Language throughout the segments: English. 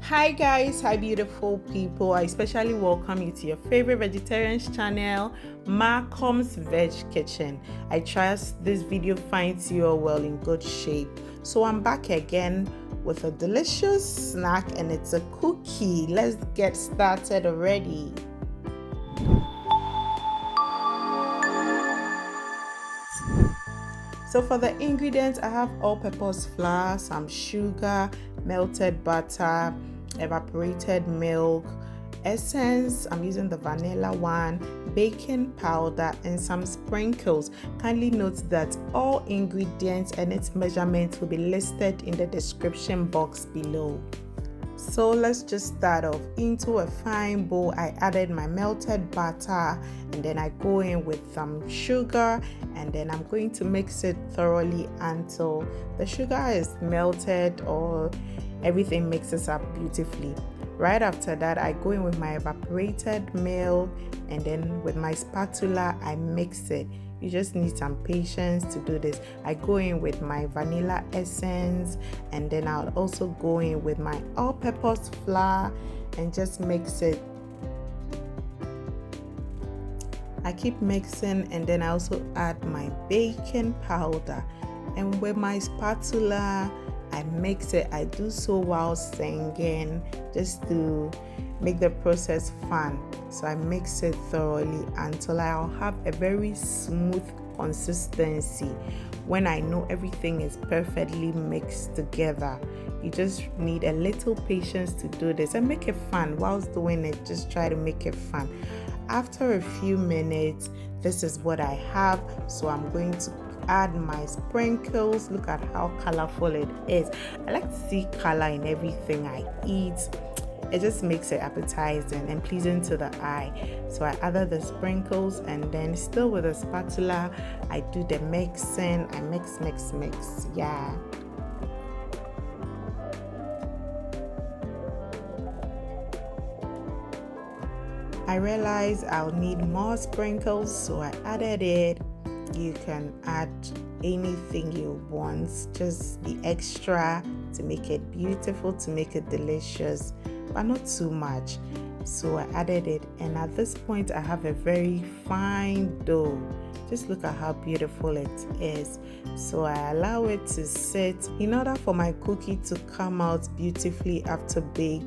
Hi guys, hi beautiful people. I especially welcome you to your favorite vegetarians channel, Macoms Veg Kitchen. I trust this video finds you all well in good shape. So I'm back again with a delicious snack and it's a cookie. Let's get started already. So for the ingredients, I have all-purpose flour, some sugar, melted butter, evaporated milk, essence, I'm using the vanilla one, baking powder, and some sprinkles. Kindly note that all ingredients and its measurements will be listed in the description box below. So let's just start off. Into a fine bowl, I added my melted butter and then I go in with some sugar and then I'm going to mix it thoroughly until the sugar is melted or everything mixes up beautifully. Right after that, I go in with my evaporated milk and then with my spatula, I mix it. You just need some patience to do this. I go in with my vanilla essence and then I'll also go in with my all-purpose flour and just mix it. I keep mixing and then I also add my baking powder, and with my spatula I mix it. I do so while singing just to make the process fun. So I mix it thoroughly until I'll have a very smooth consistency. When I know everything is perfectly mixed together, you just need a little patience to do this and make it fun. Whilst doing it, just try to make it fun. After a few minutes, this is what I have. So I'm going to add my sprinkles. Look at how colorful it is. I like to see color in everything I eat. It just makes it appetizing and pleasing to the eye. So I added the sprinkles and then still with a spatula, I do the mixing. I mix. Yeah. I realized I'll need more sprinkles, so I added it. You can add anything you want, just the extra to make it beautiful, to make it delicious, but not too much. So I added it, and at this point I have a very fine dough. Just look at how beautiful it is. So I allow it to sit. In order for my cookie to come out beautifully after bake,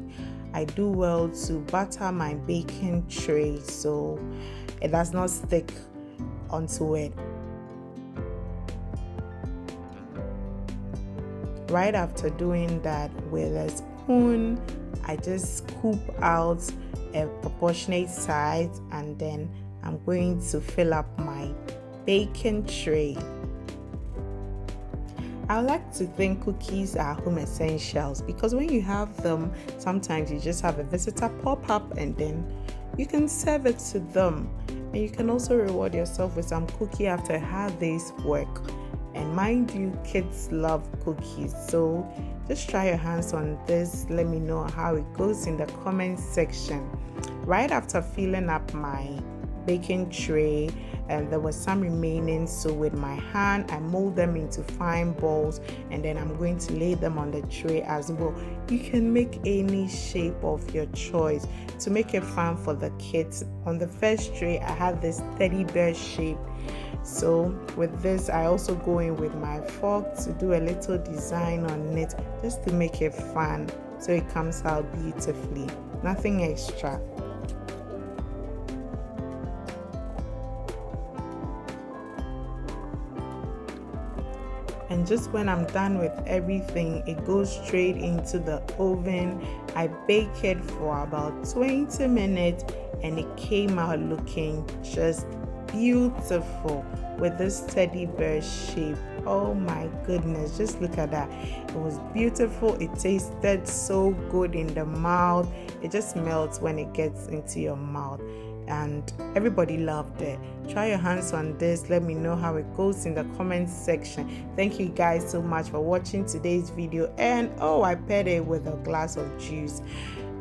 I do well to butter my baking tray so it does not stick onto it. Right after doing that, with a spoon, I just scoop out a proportionate size and then I'm going to fill up my baking tray. I like to think cookies are home essentials because when you have them, sometimes you just have a visitor pop up and then you can serve it to them. And you can also reward yourself with some cookie after a hard day's work. And mind you, kids love cookies, so just try your hands on this. Let me know how it goes in the comment section. Right after filling up my baking tray, and there was some remaining, so with my hand I mold them into fine balls and then I'm going to lay them on the tray as well. You can make any shape of your choice to make it fun for the kids. On the first tray I had this teddy bear shape. So with this, I also go in with my fork to do a little design on it just to make it fun so it comes out beautifully. Nothing extra. And just when I'm done with everything, it goes straight into the oven. I bake it for about 20 minutes and it came out looking just beautiful with this teddy bear shape. Oh my goodness, just look at that. It was beautiful. It tasted so good in the mouth. It just melts when it gets into your mouth and everybody loved it. Try your hands on this. Let me know how it goes in the comments section. Thank you guys so much for watching today's video, and I paired it with a glass of juice.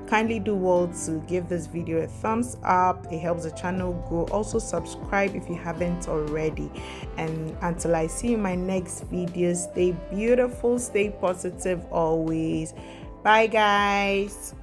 Kindly do well to give this video a thumbs up. It helps the channel grow. Also subscribe if you haven't already. And until I see you in my next video, stay beautiful, stay positive always. Bye, guys.